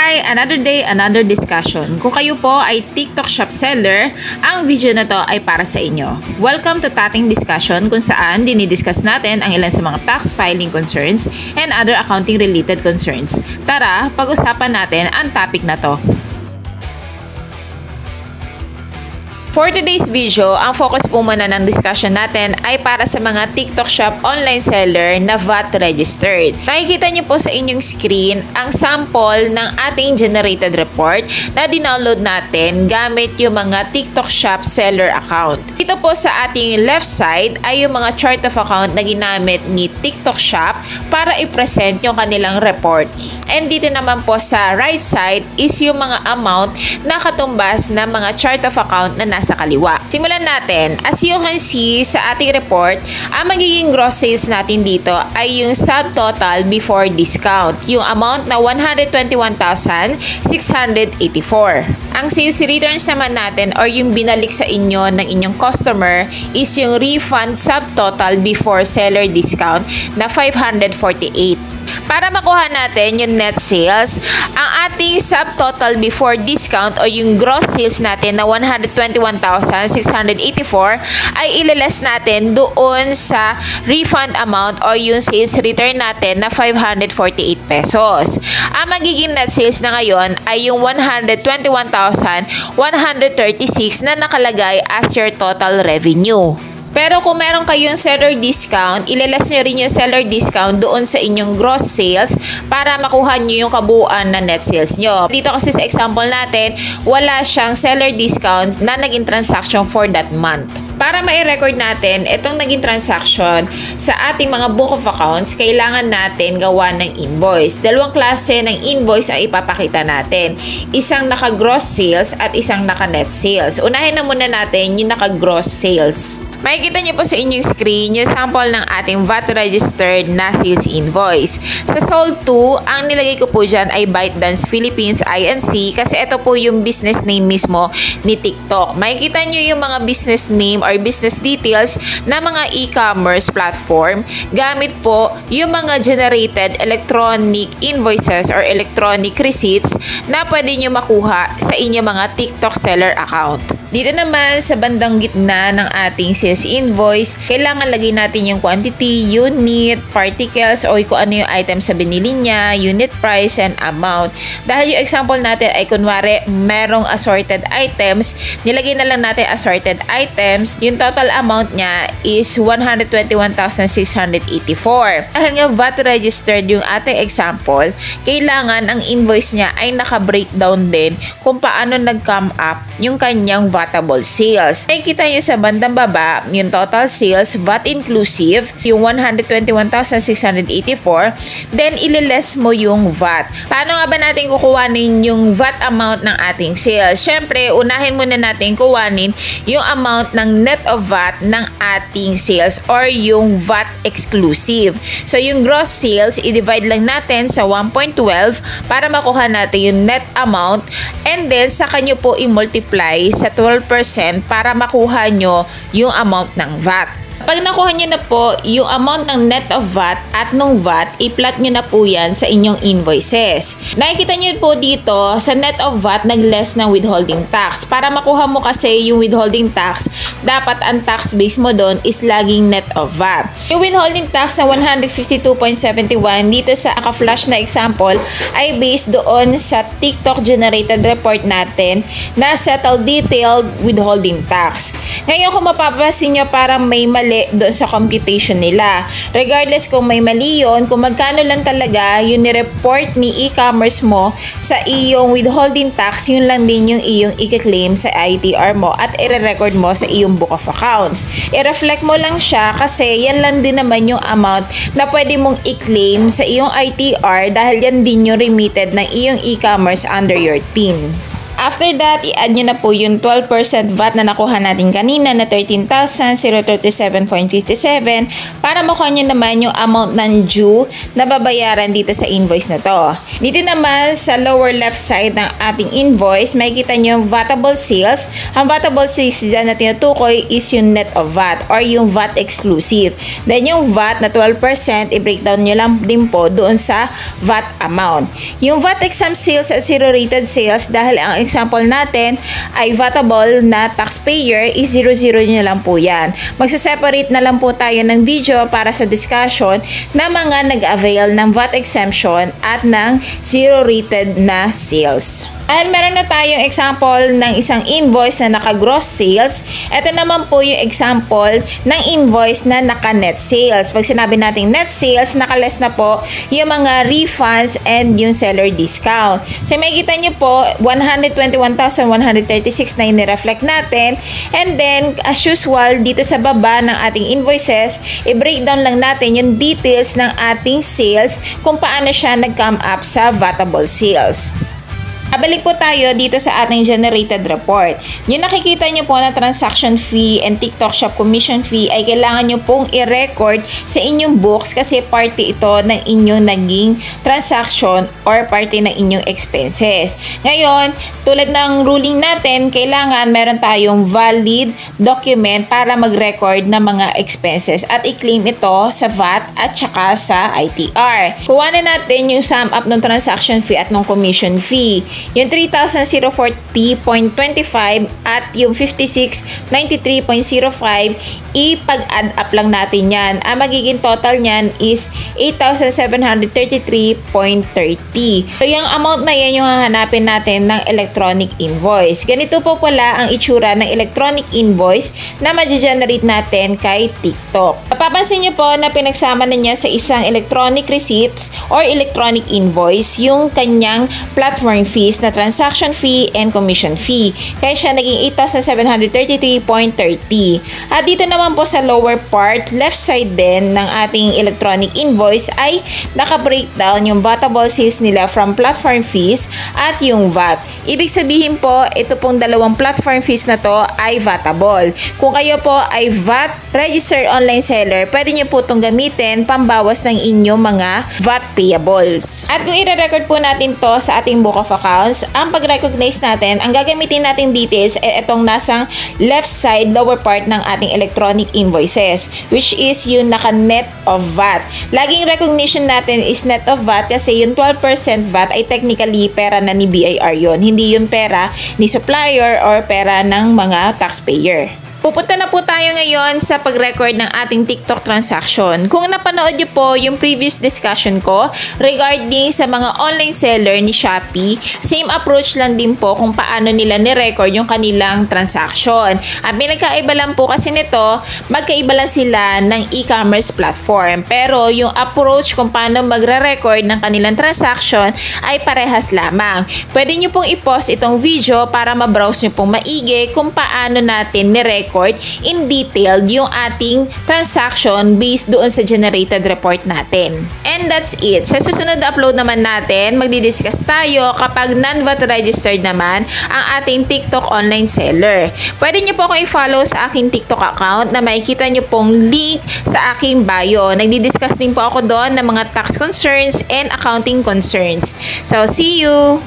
Hi! Another day, another discussion. Kung kayo po ay TikTok shop seller, ang video na to ay para sa inyo. Welcome to Tating Discussion kung saan dinidiscuss natin ang ilan sa mga tax filing concerns and other accounting related concerns. Tara, pag-usapan natin ang topic na to. For today's video, ang focus po muna ng discussion natin ay para sa mga TikTok shop online seller na VAT registered. Nakikita niyo po sa inyong screen ang sample ng ating generated report na dinownload natin gamit yung mga TikTok shop seller account. Dito po sa ating left side ay yung mga chart of account na ginamit ni TikTok shop para i-present yung kanilang report. And dito naman po sa right side is yung mga amount na katumbas na mga chart of account na nasa kaliwa. Simulan natin. As you can see sa ating report, ang magiging gross sales natin dito ay yung subtotal before discount. Yung amount na 121,684. Ang sales returns naman natin or yung binalik sa inyo ng inyong customer is yung refund subtotal before seller discount na 548. Para makuha natin yung net sales, ang ating subtotal before discount o yung gross sales natin na 121,684 ay ilales natin doon sa refund amount o yung sales return natin na 548 pesos. Ang magiging net sales na ngayon ay yung 121,136 na nakalagay as your total revenue. Pero kung meron kayong seller discount, ilalas nyo rin yung seller discount doon sa inyong gross sales para makuha nyo yung kabuuan na net sales nyo. Dito kasi sa example natin, wala siyang seller discount na naging transaction for that month. Para ma-record natin itong naging transaction sa ating mga book of accounts, kailangan natin gawa ng invoice. Dalawang klase ng invoice ang ipapakita natin. Isang naka-gross sales at isang naka-net sales. Unahin na muna natin yung naka-gross sales. Makikita niyo po sa inyong screen yung sample ng ating VAT registered na sales invoice. Sa sold to, ang nilagay ko po dyan ay ByteDance Philippines Inc. kasi ito po yung business name mismo ni TikTok. Makikita niyo yung mga business name or business details na mga e-commerce platform gamit po yung mga generated electronic invoices or electronic receipts na pwede nyo makuha sa inyong mga TikTok seller account. Dito naman sa bandang gitna ng ating sales invoice, kailangan lagay natin yung quantity, unit, particles o kung ano yung item sa binili niya, unit price and amount. Dahil yung example natin ay kunwari merong assorted items, nilagay na lang natin assorted items, yung total amount niya is 121,684. Dahil nga VAT registered yung ating example, kailangan ang invoice niya ay naka-breakdown din kung paano nag-come up yung kanyang vatable sales. Nakikita nyo sa bandang baba, yung total sales, VAT inclusive, yung 121,684, then ililes mo yung VAT. Paano nga ba natin kukuhanin yung VAT amount ng ating sales? Siyempre, unahin muna natin kuhanin yung amount ng net of VAT ng ating sales or yung VAT exclusive. So, yung gross sales, i-divide lang natin sa 1.12 para makuha natin yung net amount and then saka nyo po i-multiply sa 12% para makuha nyo yung amount ng VAT. Pag nakuha nyo na po yung amount ng net of VAT at nung VAT, i-plot nyo na po yan sa inyong invoices. Nakikita nyo po dito sa net of VAT nag-less ng withholding tax. Para makuha mo kasi yung withholding tax, dapat ang tax base mo doon is laging net of VAT. Yung withholding tax na 152.71 dito sa naka-flash na example ay based doon sa TikTok generated report natin na settled detailed withholding tax. Ngayon kung mapapasin nyo parang may mali doon sa computation nila. Regardless kung may mali yun, kung magkano lang talaga yung ni-report ni e-commerce mo sa iyong withholding tax, yun lang din yung iyong i-claim sa ITR mo at i-record mo sa iyong book of accounts. I-reflect mo lang siya kasi yan lang din naman yung amount na pwede mong i-claim sa iyong ITR dahil yan din yung remitted ng iyong e-commerce under your TIN. After that, i-add nyo na po yung 12% VAT na nakuha natin kanina na 13,037.57 para makuha nyo naman yung amount ng due na babayaran dito sa invoice na to. Dito naman sa lower left side ng ating invoice, makikita nyo yung vatable sales. Ang vatable sales dyan na tinutukoy is yung net of VAT or yung VAT exclusive. Then yung VAT na 12%, i-breakdown nyo lang din po doon sa VAT amount. Yung VAT exempt sales at zero rated sales, dahil ang example natin ay vatable na taxpayer, is 00 nyo lang po yan. Magsaseparate na lang po tayo ng video para sa discussion na mga nag-avail ng VAT exemption at ng zero rated na sales. Dahil meron na tayong example ng isang invoice na naka-gross sales, ito naman po yung example ng invoice na naka-net sales. Pag sinabi natin net sales, naka-less na po yung mga refunds and yung seller discount. So makikita nyo po, 121,136 na ini-reflect natin. And then, as usual, dito sa baba ng ating invoices, i-breakdown lang natin yung details ng ating sales kung paano siya nag-come up sa vatable sales. Abalik po tayo dito sa ating generated report. Yung nakikita nyo po na transaction fee and TikTok Shop commission fee ay kailangan nyo pong i-record sa inyong books kasi party ito ng inyong naging transaction or party ng inyong expenses. Ngayon, tulad ng ruling natin, kailangan meron tayong valid document para mag-record ng mga expenses at i-claim ito sa VAT at saka sa ITR. Kuha na natin yung sum up ng transaction fee at ng commission fee. Yung 3,040.25 at yung 5693.05, ipag-add up lang natin yan. Ang magiging total niyan is 8,733.30. So, yung amount na yan yung hahanapin natin ng electronic invoice. Ganito po pala ang itsura ng electronic invoice na ma-generate natin kay TikTok. Papansin nyo po na pinagsama na niya sa isang electronic receipts or electronic invoice yung kanyang platform fees na transaction fee and commission fee. Kaya siya naging 8,733.30. At dito naman po sa lower part, left side din ng ating electronic invoice ay naka-breakdown yung vatable sales nila from platform fees at yung VAT. Ibig sabihin po, ito pong dalawang platform fees na to ay vatable. Kung kayo po ay VAT registered online seller, pwede nyo po itong gamitin pambawas ng inyong mga VAT payables. At kung i-record po natin to sa ating book of accounts, ang pag-recognize natin, ang gagamitin nating details ay itong nasang left side lower part ng ating electronic invoices, which is yung naka-net of VAT. Laging recognition natin is net of VAT kasi yung 12% VAT ay technically pera na ni BIR yon, hindi yung pera ni supplier or pera ng mga taxpayer. Pupunta na po tayo ngayon sa pag-record ng ating TikTok transaction. Kung napanood nyo po yung previous discussion ko regarding sa mga online seller ni Shopee, same approach lang din po kung paano nila ni-record yung kanilang transaction. At may nagkaiba lang po kasi nito, magkaiba lang sila ng e-commerce platform. Pero yung approach kung paano magre-record ng kanilang transaction ay parehas lamang. Pwede nyo pong i-pause itong video para ma-browse nyo pong maigi kung paano natin ni-record in detail yung ating transaction based doon sa generated report natin. And that's it. Sa susunod na upload naman natin, magdidiscuss tayo kapag non-VAT registered naman ang ating TikTok online seller. Pwede nyo po akong i-follow sa aking TikTok account na makikita nyo pong link sa aking bio. Nagdidiscuss din po ako doon ng mga tax concerns and accounting concerns. So, see you!